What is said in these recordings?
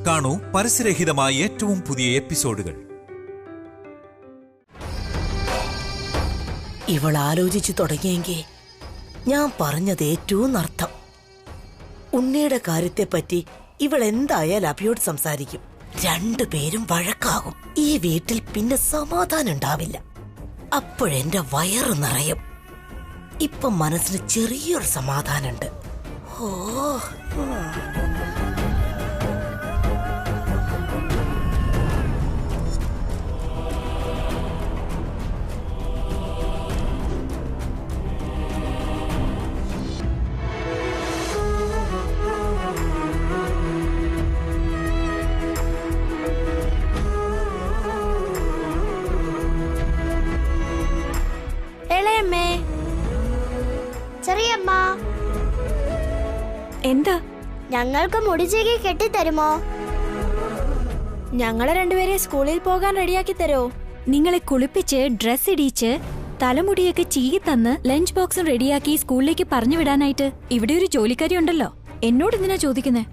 കാണൂ പരസ്യരഹിതമായ ഏറ്റവും പുതിയ എപ്പിസോഡുകൾ. ഇവൾ ആലോചിച്ചു തുടങ്ങിയെങ്കിൽ ഞാൻ പറഞ്ഞത് ഏറ്റവും അർത്ഥം. ഉണ്ണിയുടെ കാര്യത്തെപ്പറ്റി ഇവൾ എന്തായാലും അഭിയോട് സംസാരിക്കും. രണ്ടുപേരും വഴക്കാകും. ഈ വീട്ടിൽ പിന്നെ സമാധാനം ഉണ്ടാവില്ല. അപ്പോഴെന്റെ വയറ് നിറയും. ഇപ്പം മനസ്സിന് ചെറിയൊരു സമാധാനമുണ്ട്. ഓ ചെറിയമ്മ, എന്താ? ഞങ്ങൾക്ക് മുടിച്ചേക്ക് കെട്ടിത്തരുമോ? ഞങ്ങളെ രണ്ടുപേരെ സ്കൂളിൽ പോകാൻ റെഡിയാക്കി തരോ? നിങ്ങളെ കുളിപ്പിച്ച് ഡ്രസ് ഇടിച്ച് തലമുടിയൊക്കെ ചീകി തന്ന് ലഞ്ച് ബോക്സും റെഡിയാക്കി സ്കൂളിലേക്ക് പറഞ്ഞു വിടാനായിട്ട് ഇവിടെ ഒരു ജോലിക്കാരി ഉണ്ടല്ലോ. എന്നോട് എന്തിനാ ചോദിക്കുന്നേ?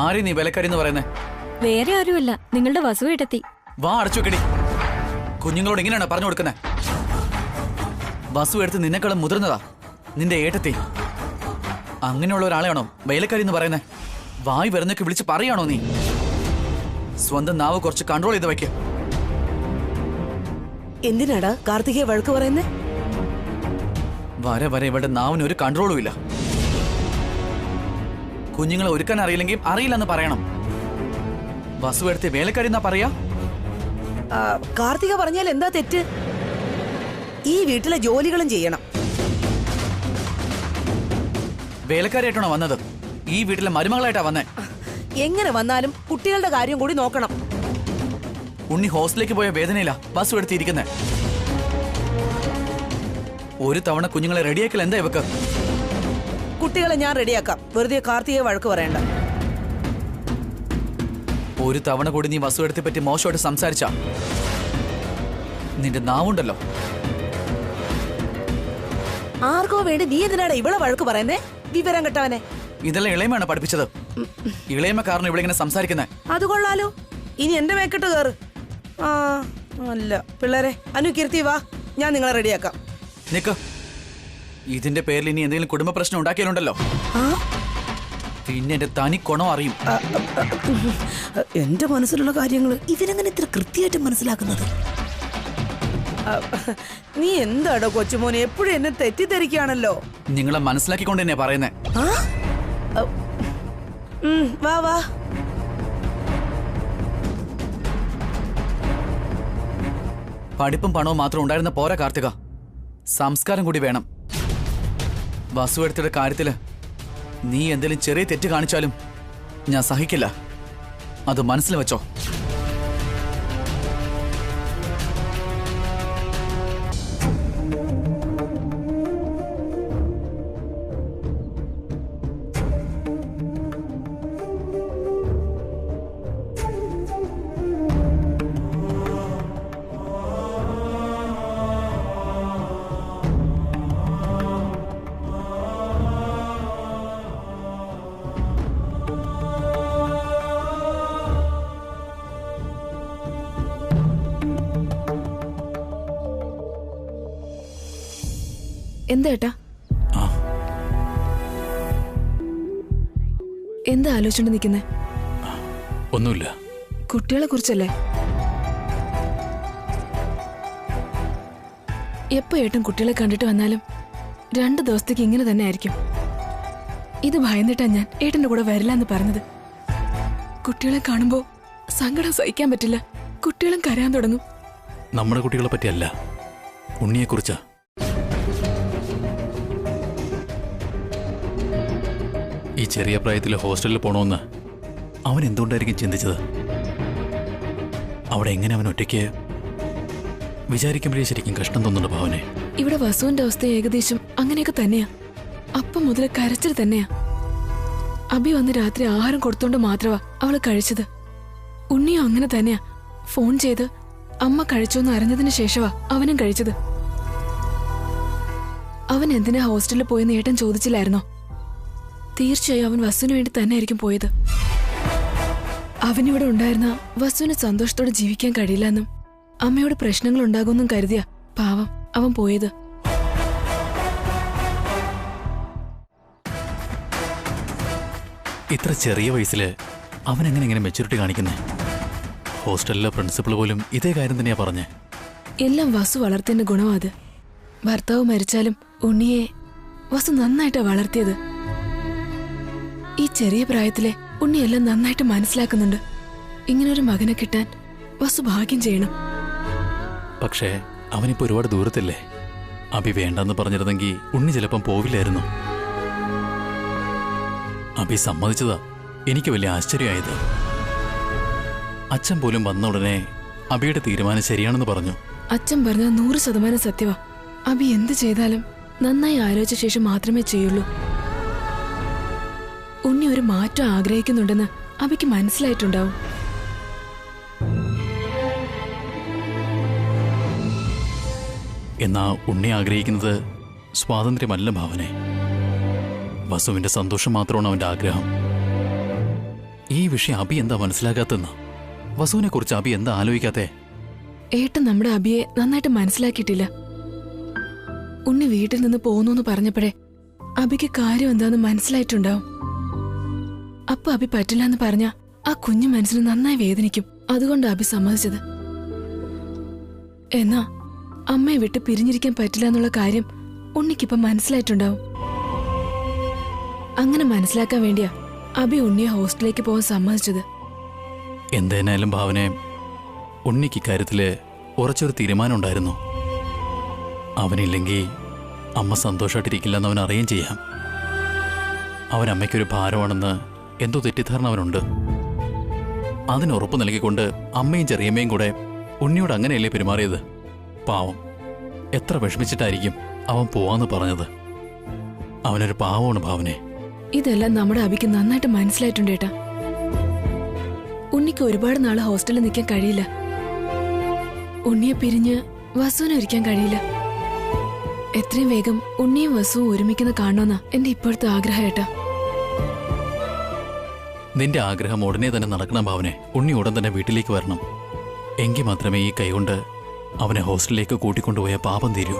ആരെ നീ വിലക്കാരി എന്ന് പറയുന്നേ? വേറെ ആരുമല്ല, നിങ്ങളുടെ വസുവേട്ടത്തി. വാ അടച്ചു വെക്കടി. കുഞ്ഞുങ്ങളോട് എങ്ങനെയാണ് പറഞ്ഞു കൊടുക്കുന്നേ? വസു എടുത്ത് നിന്നെക്കാളും മുതിർന്നതാ നിന്റെ ഏട്ടത്തി. അങ്ങനെയുള്ള ഒരാളെയാണോ വേലക്കാരി എന്ന് പറയുന്നേ? വായി വരുന്നൊക്കെ വിളിച്ച് പറയാണോ നീ? സ്വന്തം നാവ് കുറച്ച് കൺട്രോൾ ചെയ്ത് വയ്ക്ക. എന്തിനാടാ കാർത്തികയെ വഴക്ക് പറയുന്നേ? വരെ വരെ ഇവിടെ നാവിന് ഒരു കൺട്രോളും ഇല്ല. കുഞ്ഞുങ്ങളെ ഒരുക്കാൻ അറിയില്ലെങ്കിൽ അറിയില്ലെന്ന് പറയണം. വസു എടുത്ത് വേലക്കാരി എന്നാ പറയാ? കാർത്തിക പറഞ്ഞാൽ എന്താ തെറ്റ്? ഈ വീട്ടിലെ ജോലികളും ചെയ്യണം. വേലക്കാരിയായിട്ടാണോ വന്നത്? ഈ വീട്ടിലെ മരുമകളായിട്ടാ വന്നേ. എങ്ങനെ വന്നാലും കുട്ടികളുടെ കാര്യം കൂടി നോക്കണം. ഉണ്ണി ഹോസ്റ്റലിലേക്ക് പോയ വേദനയില്ല ബസ് എടുത്തിരിക്കുന്നേ. ഒരു തവണ കുഞ്ഞുങ്ങളെ റെഡിയാക്കൽ എന്താ ഇവക്ക്? കുട്ടികളെ ഞാൻ റെഡിയാക്കാം. വെറുതെ കാർത്തികയെ വഴക്ക് പറയണ്ട. ഒരു തവണ കൂടി നീ വസു എടുത്തെ പറ്റി മോശമായിട്ട് സംസാരിച്ച നിന്റെ നാവുണ്ടല്ലോ. ആർക്കോ വേണ്ടി നീ എന്തിനാണ് ഇവളെ വഴക്ക് പറയുന്നേ? വിവരം കെട്ടവനെ. ഇതെല്ലാം ഇളയമാണ് പഠിപ്പിച്ചത്. ഇളയമ കാരണം ഇവിടെ ഇങ്ങനെ സംസാരിക്കുന്നേ. അത് കൊള്ളാലോ. ഇനി എന്റെ മേക്കെട്ട് കയറ്. ആ അല്ല പിള്ളേരെ, അനു കീർത്തി വാ, ഞാൻ നിങ്ങളെ റെഡിയാക്കാം. നിക്ക്. ഇതിന്റെ പേരിൽ ഇനി എന്തെങ്കിലും കുടുംബ പ്രശ്നം ഉണ്ടാക്കിയാലുണ്ടല്ലോ പിന്നെ എന്റെ തനി കൊണം അറിയും. എന്റെ മനസ്സിലുള്ള കാര്യങ്ങൾ ഇവരെങ്ങനെ ഇത്ര കൃത്യമായിട്ട് മനസ്സിലാക്കുന്നത്? നീ എന്താടോ കൊച്ചുമോനെ എപ്പോഴും എന്നെ തെറ്റിദ്ധരിക്കുകയാണല്ലോ. നിങ്ങളെ മനസ്സിലാക്കിക്കൊണ്ട് തന്നെയാ പറയുന്നേ. വാ വാ. പഠിപ്പും പണവും മാത്രം ഉണ്ടായിരുന്ന പോരാ കാർത്തിക, സംസ്കാരം കൂടി വേണം. വസു എടുത്തിയുടെ കാര്യത്തില് നീ എന്തെങ്കിലും ചെറിയ തെറ്റ് കാണിച്ചാലും ഞാൻ സഹിക്കില്ല. അത് മനസ്സിൽ വെച്ചോ. എന്താ ഏട്ടാ? എന്താ ആലോചിച്ചോണ്ട് നിക്കുന്നേ? ഒന്നുമില്ല. കുട്ടികളെ കുറിച്ചല്ലേ? എപ്പോ ഏട്ടൻ കുട്ടികളെ കണ്ടിട്ട് വന്നാലും 2 ദിവസത്തേക്ക് ഇങ്ങനെ തന്നെ ആയിരിക്കും. ഇത് ഭയന്നിട്ടാ ഞാൻ ഏട്ടന്റെ കൂടെ വരില്ല എന്ന് പറഞ്ഞത്. കുട്ടികളെ കാണുമ്പോ സങ്കടം സഹിക്കാൻ പറ്റില്ല. കുട്ടികളും കരയാൻ തുടങ്ങും. നമ്മുടെ കുട്ടികളെ പറ്റിയല്ല, ഉണ്ണിയെക്കുറിച്ചാ. ഈ ചെറിയ പ്രായത്തിൽ ഹോസ്റ്റലിൽ പോകണമെന്ന് അവൻ എന്തുകൊണ്ടായിരിക്കും ചിന്തിച്ചത്? അവിടെ എങ്ങനെ അവൻ ഒറ്റയ്ക്ക് വിചാരിക്കുമ്പോഴേ ശരിക്കും കഷ്ടം തോന്നുന്നുണ്ട് ഭാവനെ. ഇവിടെ വസുവിന്റെ അവസ്ഥ ഏകദേശം അങ്ങനെയൊക്കെ തന്നെയാ. അപ്പം മുതൽ കരച്ചിൽ തന്നെയാ. അബി വന്ന് രാത്രി ആഹാരം കൊടുത്തോണ്ട് മാത്രമാ അവള് കഴിച്ചത്. ഉണ്ണിയും അങ്ങനെ തന്നെയാ. ഫോൺ ചെയ്ത് അമ്മ കഴിച്ചോന്ന് അറിഞ്ഞതിന് ശേഷമാ അവനും കഴിച്ചത്. അവൻ എന്തിനാ ഹോസ്റ്റലിൽ പോയെന്ന് ഏട്ടൻ ചോദിച്ചില്ലായിരുന്നോ? തീർച്ചയായും അവൻ വസുവിന് വേണ്ടി തന്നെ ആയിരിക്കും പോയത്. അവനിവിടെ ഉണ്ടായിരുന്ന വസുവിന് സന്തോഷത്തോടെ ജീവിക്കാൻ കഴിയില്ലെന്നും അമ്മയോട് പ്രശ്നങ്ങൾ ഉണ്ടാകുമെന്നും കരുതിയ പാവം അവൻ പോയത്. ഇത്ര ചെറിയ വയസ്സില് അവൻ എങ്ങനെ ഇങ്ങനെ മെച്ചൂരിറ്റി കാണിക്കുന്നേ? ഹോസ്റ്റലിലെ പ്രിൻസിപ്പൾ പോലും ഇതേ കാര്യം തന്നെയാ പറഞ്ഞേ. എല്ലാം വസു വളർത്തിയതിന്റെ ഗുണമാ അത്. ഭർത്താവ് മരിച്ചാലും ഉണ്ണിയെ വസു നന്നായിട്ടാ വളർത്തിയത്. ഈ ചെറിയ പ്രായത്തിലെ ഉണ്ണിയെല്ലാം നന്നായിട്ട് മനസ്സിലാക്കുന്നുണ്ട്. ഇങ്ങനൊരു മകനെ കിട്ടാൻ വസു ഭാഗ്യം ചെയ്യണം. പക്ഷേ അവനിപ്പോ ഒരുപാട് ദൂരത്തില്ലേ. അഭി വേണ്ടെന്ന് പറഞ്ഞിരുന്നെങ്കിൽ ഉണ്ണി ചിലപ്പം പോവില്ലായിരുന്നു. അഭി സമ്മതിച്ചതാ എനിക്ക് വലിയ ആശ്ചര്യമായത്. അച്ഛൻ പോലും വന്ന ഉടനെ അഭിയുടെ തീരുമാനം ശരിയാണെന്ന് പറഞ്ഞു. അച്ഛൻ പറഞ്ഞത് 100% സത്യവാ. അഭി എന്ത് ചെയ്താലും നന്നായി ആലോചിച്ച ശേഷം മാത്രമേ ചെയ്യുള്ളൂ. ഉണ്ണി ഒരു മാറ്റം ആഗ്രഹിക്കുന്നുണ്ടെന്ന് അഭിക്ക് മനസ്സിലായിട്ടുണ്ടാവും. എന്നാ ഉണ്ണി ആഗ്രഹിക്കുന്നത് സ്വാതന്ത്ര്യമല്ല ഭാവനെ. വസുവിന്റെ സന്തോഷം മാത്രമാണ് അവന്റെ ആഗ്രഹം. ഈ വിഷയം അഭി എന്താ മനസ്സിലാക്കാത്തെന്ന്? വസുവിനെ കുറിച്ച് അഭി എന്താ ആലോചിക്കാത്തേ? ഏട്ടൻ നമ്മുടെ അഭിയെ നന്നായിട്ട് മനസ്സിലാക്കിയിട്ടില്ല. ഉണ്ണി വീട്ടിൽ നിന്ന് പോകുന്നു പറഞ്ഞപ്പോഴേ അഭിക്ക് കാര്യം എന്താന്ന് മനസ്സിലായിട്ടുണ്ടാവും. അപ്പൊ അഭി പറ്റില്ല എന്ന് പറഞ്ഞ ആ കുഞ്ഞു മനസ്സിന് നന്നായി വേദനിക്കും. അതുകൊണ്ട് അഭി സമ്മതിച്ചത്. എന്നാ അമ്മയെ വിട്ട് പിരിഞ്ഞിരിക്കാൻ പറ്റില്ല എന്നുള്ള കാര്യം ഉണ്ണിക്കിപ്പം മനസ്സിലായിട്ടുണ്ടാവും. അങ്ങനെ മനസ്സിലാക്കാൻ വേണ്ടിയാ അഭി ഉണ്ണിയെ ഹോസ്റ്റലിലേക്ക് പോകാൻ സമ്മതിച്ചത്. എന്തേനായാലും ഭാവനെ, ഉണ്ണിക്ക് ഇക്കാര്യത്തില് ഉറച്ചൊരു തീരുമാനം ഉണ്ടായിരുന്നു. അവനില്ലെങ്കിൽ അമ്മ സന്തോഷമായിട്ടിരിക്കില്ലെന്ന് അവൻ അറിയുകയും ചെയ്യാം. അവനമ്മയ്ക്കൊരു ഭാരമാണെന്ന് എന്തോ തെറ്റിദ്ധാരണ അവനുണ്ട്. അതിനുറപ്പ് നൽകിക്കൊണ്ട് അമ്മയും ചെറിയമ്മയും കൂടെ ഉണ്ണിയോട് അങ്ങനെയല്ലേ പെരുമാറിയത്? പാവം, എത്ര വിഷമിച്ചിട്ടായിരിക്കും അവൻ പോവാന്ന് പറഞ്ഞത്. അവനൊരു പാവമാണ് ഭാവനെ. ഇതെല്ലാം നമ്മുടെ അഭിക്ക് നന്നായിട്ട് മനസ്സിലായിട്ടുണ്ട് ഏട്ടാ. ഉണ്ണിക്ക് ഒരുപാട് നാള് ഹോസ്റ്റലിൽ നിൽക്കാൻ കഴിയില്ല. ഉണ്ണിയെ പിരിഞ്ഞ് വസുവിനെ ഒരിക്കാൻ കഴിയില്ല. എത്രയും വേഗം ഉണ്ണിയും വസുവും ഒരുമിക്കുന്ന കാണണമെന്നാ എന്റെ ഇപ്പോഴത്തെ ആഗ്രഹം ഏട്ടാ. നിന്റെ ആഗ്രഹം ഉടനെ തന്നെ നടക്കണം ഭാവനെ. ഉണ്ണി ഉടൻ തന്നെ വീട്ടിലേക്ക് വരണം. എങ്കിൽ മാത്രമേ ഈ കൈകൊണ്ട് അവനെ ഹോസ്റ്റലിലേക്ക് കൂട്ടിക്കൊണ്ടുപോയ പാപം തീരൂ.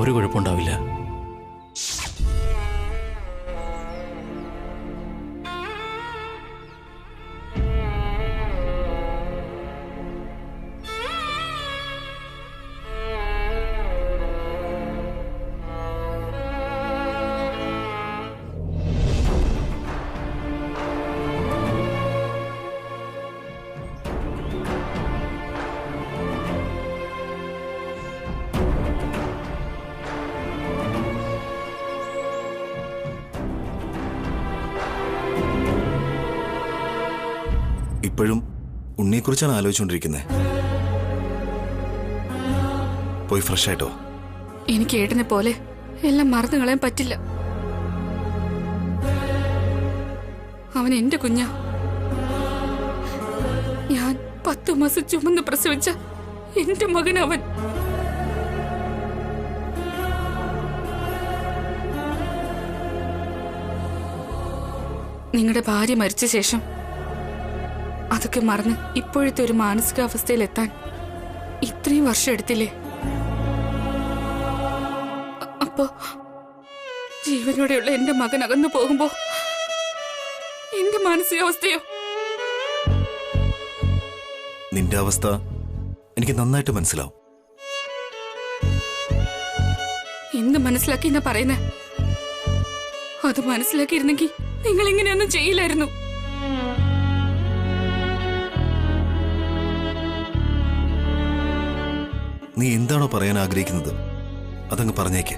ഒരു കുഴപ്പമുണ്ടാവില്ല. ഇപ്പോഴും ഉണ്ണിയെക്കുറിച്ചാണ് ആലോചിച്ചുകൊണ്ടിരിക്കുന്നത്. പോയി ഫ്രഷ് ആയിട്ടോ. എനിക്ക് ഏട്ടനെ പോലെ എല്ലാം മറന്നു കളയാൻ പറ്റില്ല. അവൻ എന്റെ കുഞ്ഞാ. ഞാൻ 10 മാസം ചുമന്ന് പ്രസവിച്ച എന്റെ മകൻ അവൻ. നിങ്ങളുടെ ഭാര്യ മരിച്ച ശേഷം അതൊക്കെ മറന്ന് ഇപ്പോഴത്തെ ഒരു മാനസികാവസ്ഥയിലെത്താൻ ഇത്രയും വർഷം എടുത്തില്ലേ? അപ്പോ ജീവനോടെയുള്ള എന്റെ മകൻ അകന്നു പോകുമ്പോ എന്റെ മാനസികാവസ്ഥയോ? നിന്റെ അവസ്ഥ എനിക്ക് നന്നായിട്ട് മനസ്സിലാവും. എന്ത് മനസ്സിലാക്കി എന്നാ പറയുന്നേ? അത് മനസ്സിലാക്കിയിരുന്നെങ്കിൽ നിങ്ങൾ ഇങ്ങനെയൊന്നും ചെയ്യില്ലായിരുന്നു. നീ എന്താണോ പറയാൻ ആഗ്രഹിക്കുന്നത് അതങ്ങ് പറഞ്ഞേക്ക്.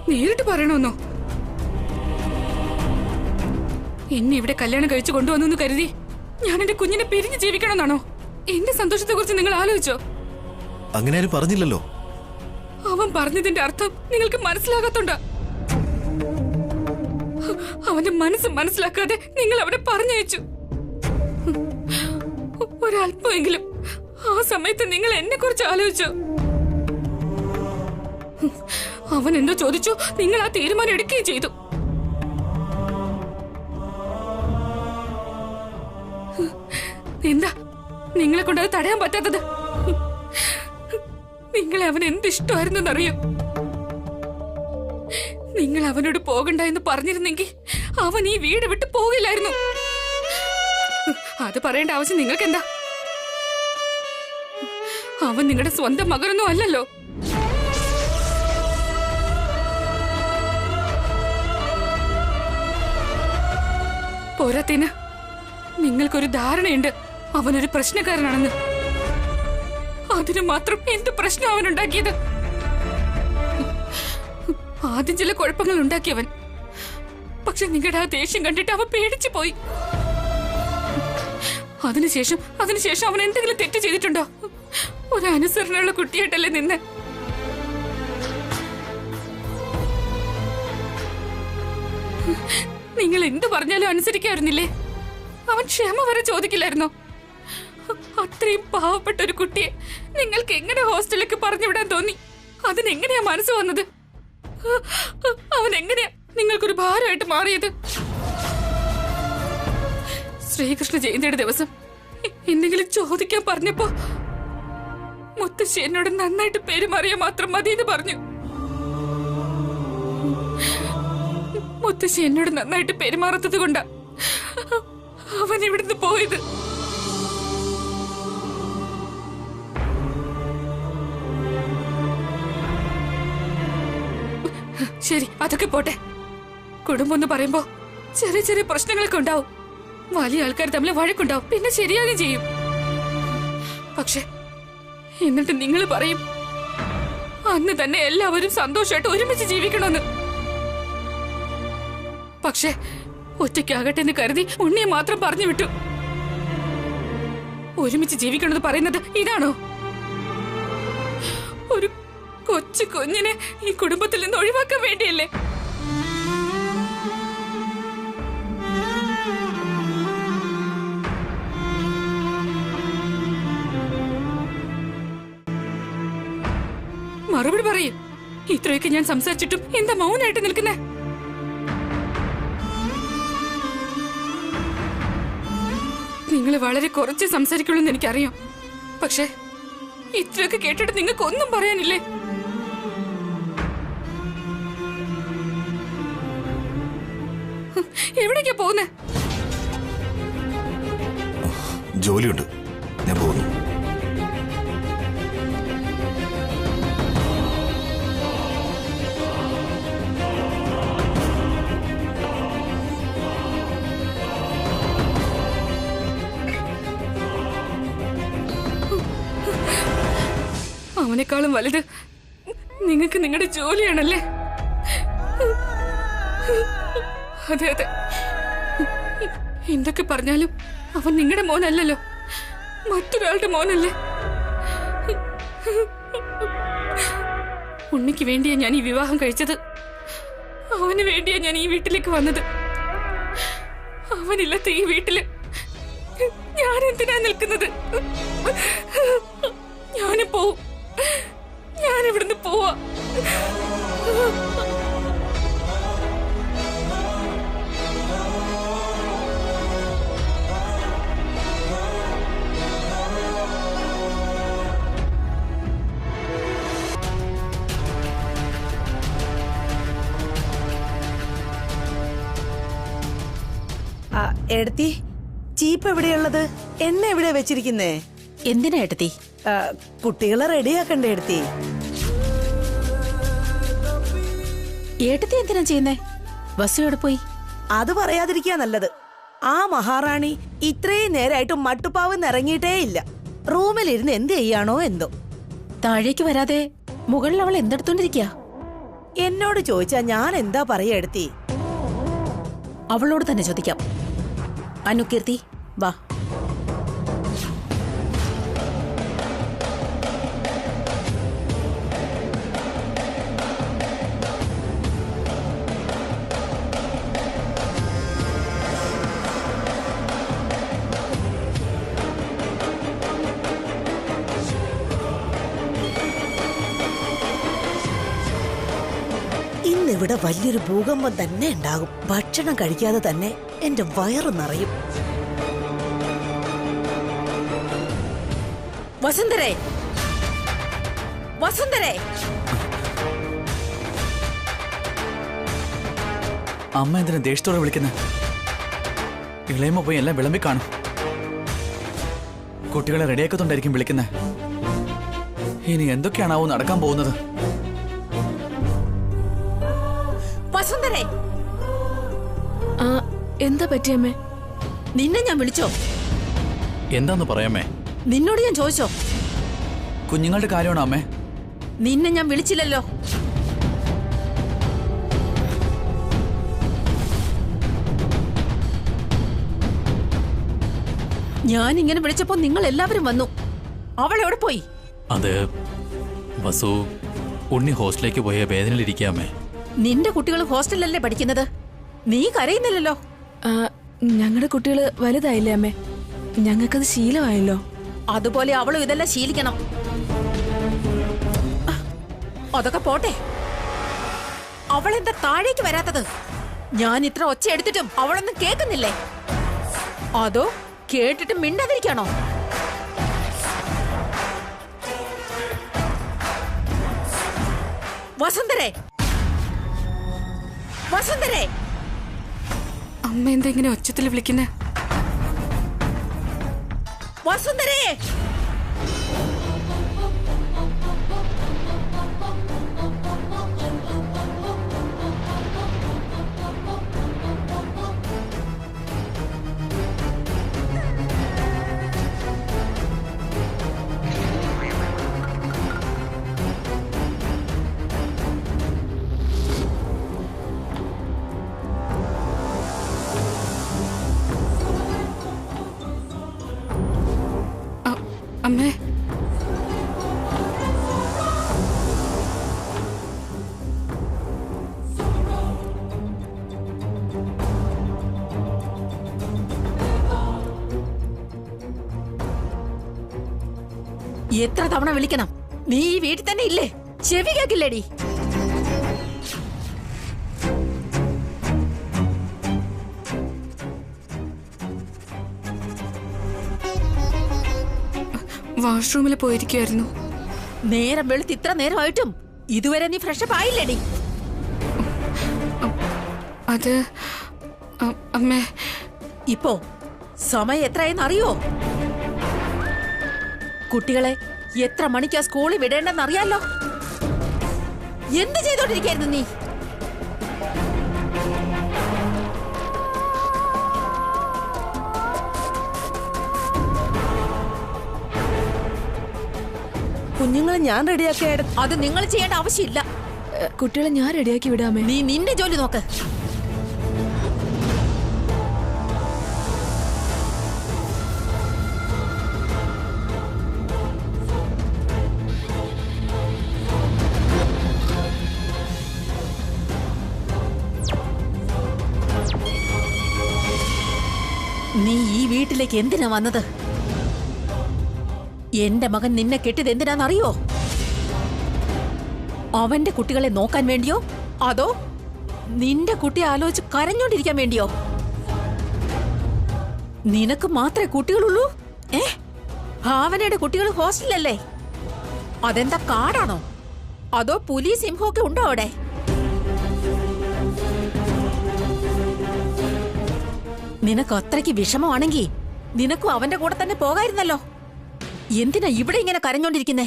നേരിട്ട് പറയണമെന്നോ? എന്നെ ഇവിടെ കല്യാണം കഴിച്ചു കൊണ്ടുവന്നു കരുതി ഞാൻ എന്റെ കുഞ്ഞിനെ പിരിഞ്ഞ് ജീവിക്കണമെന്നാണോ? എന്റെ സന്തോഷത്തെ കുറിച്ച് നിങ്ങൾ ആലോചിച്ചോ? അങ്ങനെ ആരും പറഞ്ഞില്ലല്ലോ. അവൻ പറഞ്ഞതിന്റെ അർത്ഥം നിങ്ങൾക്ക് മനസ്സിലാകാത്തോണ്ടാ. അവന്റെ മനസ്സ് മനസ്സിലാക്കാതെ നിങ്ങൾ അവിടെ പറഞ്ഞയച്ചു. ഒരല്പമെങ്കിലും ആ സമയത്ത് നിങ്ങൾ എന്നെ കുറിച്ച് ആലോചിച്ചു. അവൻ എന്തോ ചോദിച്ചു, നിങ്ങൾ ആ തീരുമാനം എടുക്കുകയും ചെയ്തു. എന്താ നിങ്ങളെ കൊണ്ട് അത് തടയാൻ പറ്റാത്തത്? നിങ്ങളെ അവൻ എന്തിഷ്ടമായിരുന്നു എന്നറിയോ? നിങ്ങൾ അവനോട് പോകണ്ട എന്ന് പറഞ്ഞിരുന്നെങ്കിൽ അവൻ ഈ വീട് വിട്ട് പോകില്ലായിരുന്നു. അത് പറയേണ്ട ആവശ്യം നിങ്ങൾക്ക് എന്താ? അവൻ നിങ്ങളുടെ സ്വന്തം മകനൊന്നും അല്ലല്ലോ. പോരാത്തിന് നിങ്ങൾക്കൊരു ധാരണയുണ്ട് അവനൊരു പ്രശ്നക്കാരനാണെന്ന്. അതിന് മാത്രം എന്ത് പ്രശ്നം അവനുണ്ടാക്കിയത്? ആദ്യം ചില കുഴപ്പങ്ങൾ ഉണ്ടാക്കിയവൻ, പക്ഷെ നിങ്ങളുടെ ആ ദേഷ്യം കണ്ടിട്ട് അവൻ പേടിച്ചു പോയി. അതിനുശേഷം അവൻ എന്തെങ്കിലും തെറ്റ് ചെയ്തിട്ടുണ്ടോ? ഒരു അനുസരണയുള്ള കുട്ടിയായിട്ടല്ലേ നിന്ന്? നിങ്ങൾ എന്തു പറഞ്ഞാലും അനുസരിക്കായിരുന്നില്ലേ? അവൻ ക്ഷമ വരെ ചോദിക്കില്ലായിരുന്നോ? അത്രയും പാവപ്പെട്ട ഒരു കുട്ടിയെ നിങ്ങൾക്ക് എങ്ങനെ ഹോസ്റ്റലിലേക്ക് പറഞ്ഞുവിടാൻ തോന്നി? അതിനെങ്ങനെയാ മനസ്സ് വന്നത്? അവൻ എങ്ങനെയാ നിങ്ങൾക്കൊരു ഭാരമായിട്ട് മാറിയത്? ശ്രീകൃഷ്ണ ജയന്തിയുടെ ദിവസം എന്തെങ്കിലും ചോദിക്കാൻ പറഞ്ഞപ്പോ മുത്തശ്ശി എന്നോട് നന്നായിട്ട് പെരുമാറിയ മാത്രം മതി എന്ന് പറഞ്ഞു. മുത്തശ്ശി എന്നോട് നന്നായിട്ട് പെരുമാറാത്തത് കൊണ്ടാ അവൻ ഇവിടുന്ന് പോയത്. ശരി, അതൊക്കെ പോട്ടെ. കുടുംബം എന്ന് പറയുമ്പോ ചെറിയ ചെറിയ പ്രശ്നങ്ങളൊക്കെ ഉണ്ടാവും. വലിയ ആൾക്കാർ തമ്മിൽ വഴക്കുണ്ടാവും, പിന്നെ ശരിയാകുകയും ചെയ്യും. പക്ഷെ എന്നിട്ട് നിങ്ങൾ പറയും അന്ന് തന്നെ എല്ലാവരും സന്തോഷമായിട്ട് ഒരുമിച്ച് ജീവിക്കണമെന്ന്. പക്ഷെ ഒറ്റയ്ക്കാകട്ടെ എന്ന് കരുതി ഉണ്ണിയെ മാത്രം പറഞ്ഞു വിട്ടു. ഒരുമിച്ച് ജീവിക്കണമെന്ന് പറയുന്നത് ഇതാണോ? ഒരു കൊച്ചു കുഞ്ഞിനെ ഈ കുടുംബത്തിൽ നിന്ന് ഒഴിവാക്കാൻ വേണ്ടിയല്ലേ? മറുപടി പറയും. ഇത്രയൊക്കെ ഞാൻ സംസാരിച്ചിട്ടും എന്താ മൗനായിട്ട് നിൽക്കുന്നേ? നിങ്ങൾ വളരെ കുറച്ച് സംസാരിക്കുള്ളൂ എന്ന് എനിക്കറിയാം. പക്ഷെ ഇത്രയൊക്കെ കേട്ടിട്ട് നിങ്ങൾക്ക് ഒന്നും പറയാനില്ലേ? എവിടേക്കാ പോകുന്നേ? ജോലിയുണ്ട്, ഞാൻ പോകുന്നു. അവനേക്കാളും വലുത് നിങ്ങൾക്ക് നിങ്ങളുടെ ജോലിയാണല്ലേ? അതെ അതെ, എന്തൊക്കെ പറഞ്ഞാലും അവൻ നിങ്ങളുടെ മോനല്ലല്ലോ, മറ്റൊരാളുടെ മോനല്ലേ. ഉണ്ണിക്ക് വേണ്ടിയാ ഞാൻ ഈ വിവാഹം കഴിച്ചത്. അവന് വേണ്ടിയാ ഞാൻ ഈ വീട്ടിലേക്ക് വന്നത്. അവനില്ലാത്ത ഈ വീട്ടില് ഞാൻ എന്തിനാ നിൽക്കുന്നത്? ഞാനും പോവും. ഞാൻ ഇവിടുന്ന് പോവാ. എടുത്തി, ചീപ്പ് എവിടെയുള്ളത്? എണ്ണ എവിടെ വെച്ചിരിക്കുന്നേ? എന്തിനാ ഏട്ടത്തി? കുട്ടികളെ റെഡിയാക്കണ്ടേ എടുത്തി? ഏട്ടത്തി എന്തിനാ ചെയ്യുന്നേ? ബസ് എവിടെ പോയി? അത് പറയാതിരിക്കാ നല്ലത്. ആ മഹാറാണി ഇത്രയും നേരമായിട്ട് മട്ടുപ്പാവ് ഇറങ്ങിയിട്ടേ ഇല്ല. റൂമിലിരുന്ന് എന്ത് ചെയ്യാണോ എന്തോ. താഴേക്ക് വരാതെ മുകളിൽ അവൾ എന്തെടുത്തോണ്ടിരിക്കുക? എന്നോട് ചോദിച്ചാ ഞാൻ എന്താ പറയാ എടുത്തി? അവളോട് തന്നെ ചോദിക്കാം. അനുകീർത്തി, വാ. ഇന്നിവിടെ വലിയൊരു ഭൂകമ്പം തന്നെ ഉണ്ടാകും. ഭക്ഷണം കഴിക്കാതെ തന്നെ എന്റെ വയറ് നിറയും. വസുന്ധരേ, വസുന്ധരേ, അമ്മ എന്തിനാ ദേഷ്യത്തോടെ വിളിക്കുന്നത്? ഇളയമ്മ പോയി എല്ലാം വിളമ്പി കാണും. കുട്ടികളെ റെഡിയാക്കത്തോണ്ടായിരിക്കും വിളിക്കുന്നത്. ഇനി എന്തൊക്കെയാണാവോ നടക്കാൻ പോകുന്നത്? വസുന്ധരേ, എന്താ പറ്റിയമ്മേ? നിന്നെ ഞാൻ വിളിച്ചോ? എന്താന്ന് പറയാമേ? നിന്നോട് ഞാൻ ചോദിച്ചോ? കുഞ്ഞുങ്ങളുടെ കാര്യമാണോ അമ്മേ? നിന്നെ ഞാൻ വിളിച്ചില്ലല്ലോ. ഞാൻ ഇങ്ങനെ വിളിച്ചപ്പോ നിങ്ങൾ എല്ലാവരും വന്നു. അവൾ എവിടെ പോയി? അത് വസു ഉണ്ണി ഹോസ്റ്റലിലേക്ക് പോയ വേദനയിലിരിക്കാമേ. നിന്റെ കുട്ടികൾ ഹോസ്റ്റലിലല്ലേ പഠിക്കുന്നത്? നീ കരയുന്നില്ലല്ലോ. ഞങ്ങളുടെ കുട്ടികൾ വലുതായില്ലേ അമ്മേ? ഞങ്ങൾക്കത് ശീലമായല്ലോ. അതുപോലെ അവളും ഇതെല്ലാം ശീലിക്കണം. അതൊക്കെ പോട്ടെ, അവളെന്താ താഴേക്ക് വരാത്തത്? ഞാൻ ഇത്ര ഒച്ച എടുത്തിട്ടും അവളൊന്നും കേൾക്കുന്നില്ലേ? അതോ കേട്ടിട്ട് മിണ്ടാതിരിക്കാണോ? വസുന്ധരേ, വസുന്ധരേ, അമ്മ എന്താ ഇങ്ങനെ ഒച്ചത്തിൽ വിളിക്കുന്നേ? വസുന്ധരേ, അമ്മേ, എത്ര തവണ വിളിക്കണം? നീ ഈ വീട്ടിൽ തന്നെ ഇല്ലേ? ചെവി കേക്കില്ലേടി? വാഷ്റൂമിൽ പോയിരിക്കുമായിരുന്നു. നേരം വെളുത്ത് ഇത്ര നേരമായിട്ടും ഇതുവരെ നീ ഫ്രഷപ്പ് ആയില്ലേടി? അത് അമ്മേ, ഇപ്പോ സമയം എത്രയെന്ന് അറിയോ? കുട്ടികളെ എത്ര മണിക്കാ സ്കൂളിൽ വിടേണ്ടെന്ന് അറിയാലോ. എന്ത് ചെയ്തോണ്ടിരിക്കായിരുന്നു നീ? കുഞ്ഞുങ്ങളെ ഞാൻ റെഡിയാക്കിയ അത് നിങ്ങൾ ചെയ്യേണ്ട ആവശ്യമില്ല. കുട്ടികളെ ഞാൻ റെഡിയാക്കി വിടാമേ. നീ നിന്റെ ജോലി നോക്ക്. നീ ഈ വീട്ടിലേക്ക് എന്തിനാ വന്നത്? എന്റെ മകൻ നിന്നെ കെട്ടിയത് എന്തിനാന്നറിയോ? അവന്റെ കുട്ടികളെ നോക്കാൻ വേണ്ടിയോ അതോ നിന്റെ കുട്ടിയെ ആലോചിച്ച് കരഞ്ഞോണ്ടിരിക്കാൻ വേണ്ടിയോ? നിനക്ക് മാത്രമേ കുട്ടികളുള്ളൂ? ഭാവനയുടെ കുട്ടികൾ ഹോസ്റ്റലല്ലേ? അതെന്താ കാടാണോ? അതോ പുലി സിംഹമൊക്കെ ഉണ്ടോ അവിടെ? നിനക്ക് അത്രയ്ക്ക് വിഷമമാണെങ്കിൽ നിനക്കും അവന്റെ കൂടെ തന്നെ പോകായിരുന്നല്ലോ. എന്തിനാ ഇവിടെ ഇങ്ങനെ കരഞ്ഞോണ്ടിരിക്കുന്നേ?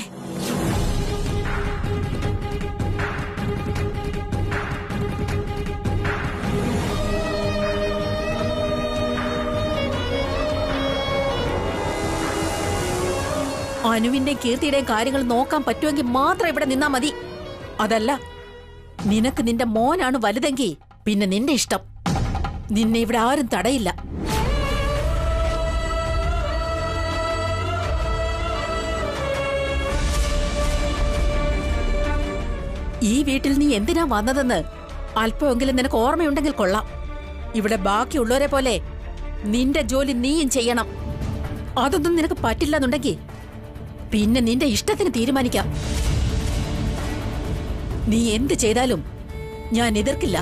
അനുവിന്റെയും കീർത്തിയുടെയും കാര്യങ്ങൾ നോക്കാൻ പറ്റുമെങ്കിൽ മാത്രം ഇവിടെ നിന്നാ മതി. അതല്ല, നിനക്ക് നിന്റെ മോനാണ് വലുതെങ്കിൽ പിന്നെ നിന്റെ ഇഷ്ടം. നിന്നെ ഇവിടെ ആരും തടയില്ല. ഈ വീട്ടിൽ നീ എന്തിനാ വന്നതെന്ന് അല്പമെങ്കിലും നിനക്ക് ഓർമ്മയുണ്ടെങ്കിൽ കൊള്ളാം. ഇവിടെ ബാക്കിയുള്ളവരെ പോലെ നിന്റെ ജോലി നീയും ചെയ്യണം. അതൊന്നും നിനക്ക് പറ്റില്ലെന്നുണ്ടെങ്കിൽ പിന്നെ നിന്റെ ഇഷ്ടത്തിന് തീരുമാനിക്കാം. നീ എന്ത് ചെയ്താലും ഞാൻ എതിർക്കില്ല.